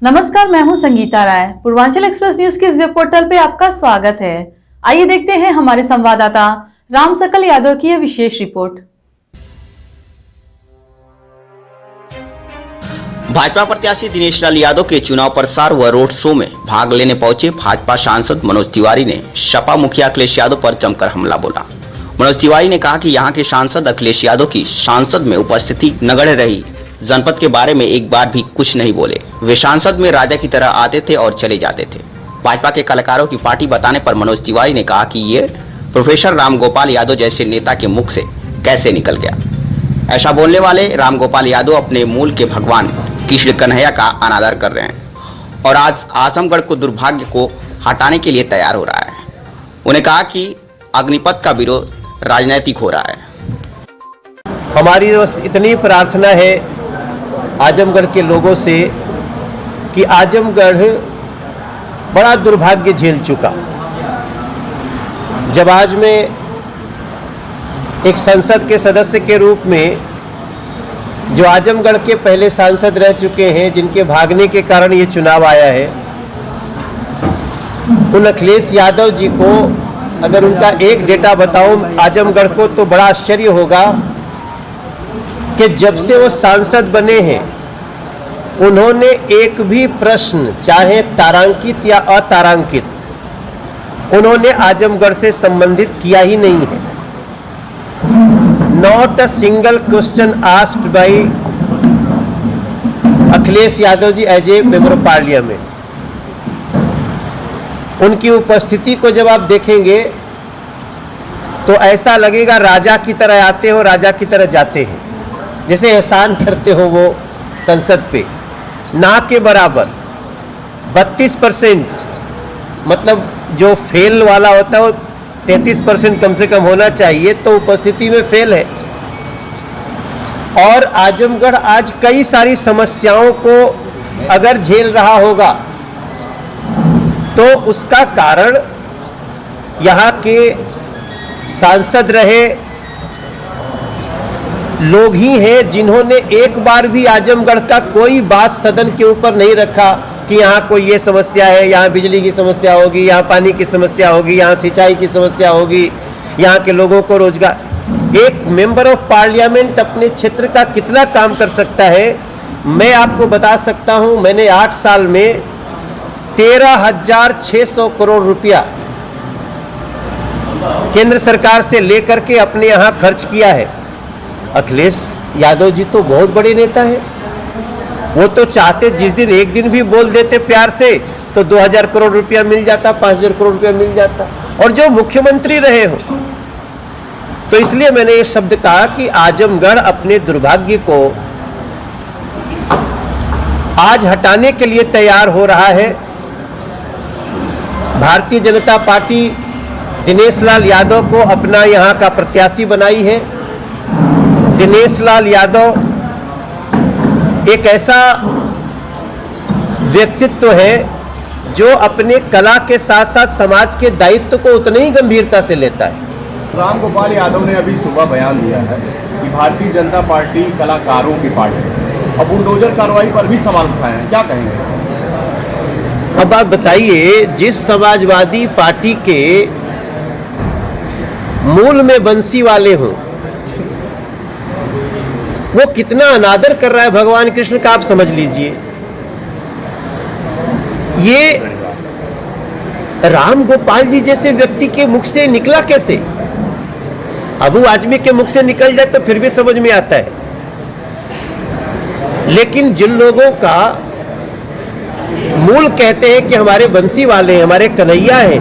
नमस्कार, मैं हूं संगीता राय। पूर्वांचल एक्सप्रेस न्यूज के इस वेब पोर्टल पे आपका स्वागत है। आइए देखते हैं हमारे संवाददाता राम सकल यादव की यह विशेष रिपोर्ट। भाजपा प्रत्याशी दिनेश लाल यादव के चुनाव प्रचार व रोड शो में भाग लेने पहुंचे भाजपा सांसद मनोज तिवारी ने सपा मुखिया अखिलेश यादव पर जमकर हमला बोला। मनोज तिवारी ने कहा कि यहां के सांसद अखिलेश यादव की सांसद में उपस्थिति नगण्य रही। जनपद के बारे में एक बार भी कुछ नहीं बोले। वे सांसद में राजा की तरह आते थे और चले जाते थे। भाजपा के कलाकारों की पार्टी बताने पर मनोज तिवारी ने कहा कि ये प्रोफेसर रामगोपाल यादव जैसे नेता के मुख से कैसे निकल गया। ऐसा बोलने वाले रामगोपाल यादव अपने मूल के भगवान कृष्ण कन्हैया का अनादर कर रहे हैं और आज आजमगढ़ को दुर्भाग्य को हटाने के लिए तैयार हो रहा है। उन्हें कहा कि अग्निपथ का विरोध राजनीतिक हो रहा है। हमारी बस इतनी प्रार्थना है आजमगढ़ के लोगों से कि आजमगढ़ बड़ा दुर्भाग्य झेल चुका। जब आज मैं एक संसद के सदस्य के रूप में जो आजमगढ़ के पहले सांसद रह चुके हैं, जिनके भागने के कारण ये चुनाव आया है, उन अखिलेश यादव जी को अगर उनका एक डेटा बताऊं आजमगढ़ को तो बड़ा आश्चर्य होगा कि जब से वो सांसद बने हैं उन्होंने एक भी प्रश्न, चाहे तारांकित या अतारांकित, उन्होंने आजमगढ़ से संबंधित किया ही नहीं है। Not a single question asked by Akhilesh Yadav ji as a member of parliament. उनकी उपस्थिति को जब आप देखेंगे तो ऐसा लगेगा राजा की तरह आते हो, राजा की तरह जाते हैं, जैसे एहसान करते हो वो संसद पे। ना के बराबर 32%, मतलब जो फेल वाला होता है वो 33% कम से कम होना चाहिए, तो उपस्थिति में फेल है। और आजमगढ़ आज कई सारी समस्याओं को अगर झेल रहा होगा तो उसका कारण यहाँ के सांसद रहे लोग ही हैं जिन्होंने एक बार भी आजमगढ़ का कोई बात सदन के ऊपर नहीं रखा कि यहाँ कोई ये समस्या है, यहाँ बिजली की समस्या होगी, यहाँ पानी की समस्या होगी, यहाँ सिंचाई की समस्या होगी, यहाँ के लोगों को रोजगार। एक मेंबर ऑफ पार्लियामेंट अपने क्षेत्र का कितना काम कर सकता है, मैं आपको बता सकता हूँ। मैंने 8 साल में 13,600 करोड़ रुपया केंद्र सरकार से लेकर के अपने यहाँ खर्च किया है। अखिलेश यादव जी तो बहुत बड़े नेता हैं। वो तो चाहते जिस दिन एक दिन भी बोल देते प्यार से तो 2,000 करोड़ रुपया मिल जाता, 5,000 करोड़ रुपया मिल जाता, और जो मुख्यमंत्री रहे हो। तो इसलिए मैंने ये शब्द कहा कि आजमगढ़ अपने दुर्भाग्य को आज हटाने के लिए तैयार हो रहा है। भारतीय जनता पार्टी दिनेश लाल यादव को अपना यहाँ का प्रत्याशी बनाई है। दिनेश लाल यादव एक ऐसा व्यक्तित्व है जो अपने कला के साथ साथ समाज के दायित्व को उतने ही गंभीरता से लेता है। रामगोपाल यादव ने अभी सुबह बयान दिया है कि भारतीय जनता पार्टी कलाकारों की पार्टी है। अब बुलडोजर कार्रवाई पर भी सवाल उठाए हैं, क्या कहेंगे? अब आप बताइए, जिस समाजवादी पार्टी के मूल में बंसी वाले हों, वो कितना अनादर कर रहा है भगवान कृष्ण का, आप समझ लीजिए। ये रामगोपाल जी जैसे व्यक्ति के मुख से निकला कैसे? अबू आजमी के मुख से निकल जाए तो फिर भी समझ में आता है, लेकिन जिन लोगों का मूल कहते हैं कि हमारे बंसी वाले हैं, हमारे कन्हैया हैं,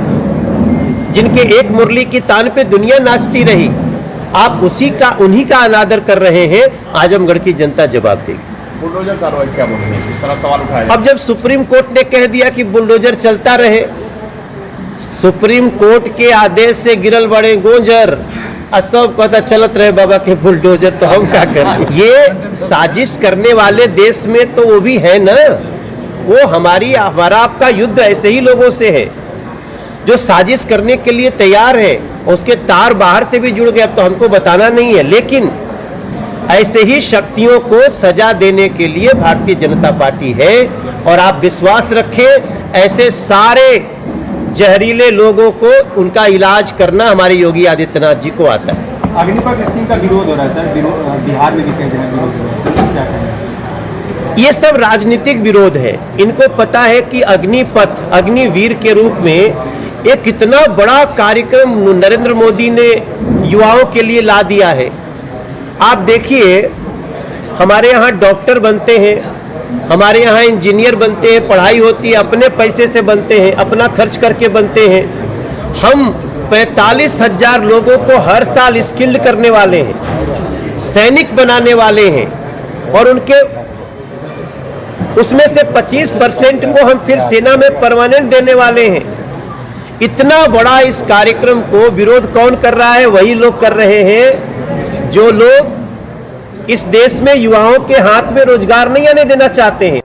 जिनके एक मुरली की तान पे दुनिया नाचती रही, आप उन्हीं का अनादर कर रहे हैं। आजमगढ़ की जनता जवाब देगी। बुलडोजर कार्रवाई क्या बोलेंगे? इस तरह सवाल उठाया। अब जब सुप्रीम कोर्ट ने कह दिया कि बुलडोजर चलता रहे, सुप्रीम कोर्ट के आदेश से गिरल बड़े गोंजर, सब कहता चलत रहे बाबा के बुलडोजर, तो हम क्या करें? ये साजिश करने वाले देश में तो वो भी है ना। वो हमारा आपका युद्ध ऐसे ही लोगों से है जो साजिश करने के लिए तैयार है। उसके तार बाहर से भी जुड़ गए, अब तो हमको बताना नहीं है। लेकिन ऐसे ही शक्तियों को सजा देने के लिए भारतीय जनता पार्टी है। और आप विश्वास रखें, ऐसे सारे जहरीले लोगों को उनका इलाज करना हमारे योगी आदित्यनाथ जी को आता है। अग्निपथ स्कीम का विरोध हो रहा है सर, बिहार में भी कई जगह विरोध हो रहा है, क्या कहेंगे? ये सब राजनीतिक विरोध है। इनको पता है कि अग्निपथ, अग्निवीर के रूप में एक कितना बड़ा कार्यक्रम नरेंद्र मोदी ने युवाओं के लिए ला दिया है। आप देखिए, हमारे यहाँ डॉक्टर बनते हैं, हमारे यहाँ इंजीनियर बनते हैं, पढ़ाई होती है, अपने पैसे से बनते हैं, अपना खर्च करके बनते हैं। हम 45,000 लोगों को हर साल स्किल्ड करने वाले हैं, सैनिक बनाने वाले हैं, और उनके उसमें से 25% को हम फिर सेना में परमानेंट देने वाले हैं। इतना बड़ा इस कार्यक्रम को विरोध कौन कर रहा है? वही लोग कर रहे हैं जो लोग इस देश में युवाओं के हाथ में रोजगार नहीं आने देना चाहते हैं।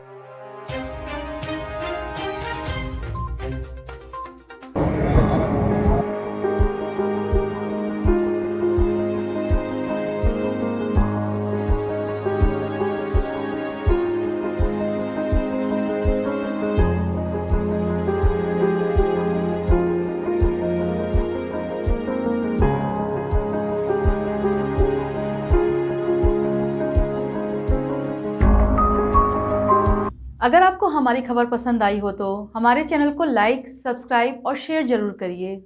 अगर आपको हमारी खबर पसंद आई हो तो हमारे चैनल को लाइक, सब्सक्राइब और शेयर जरूर करिए।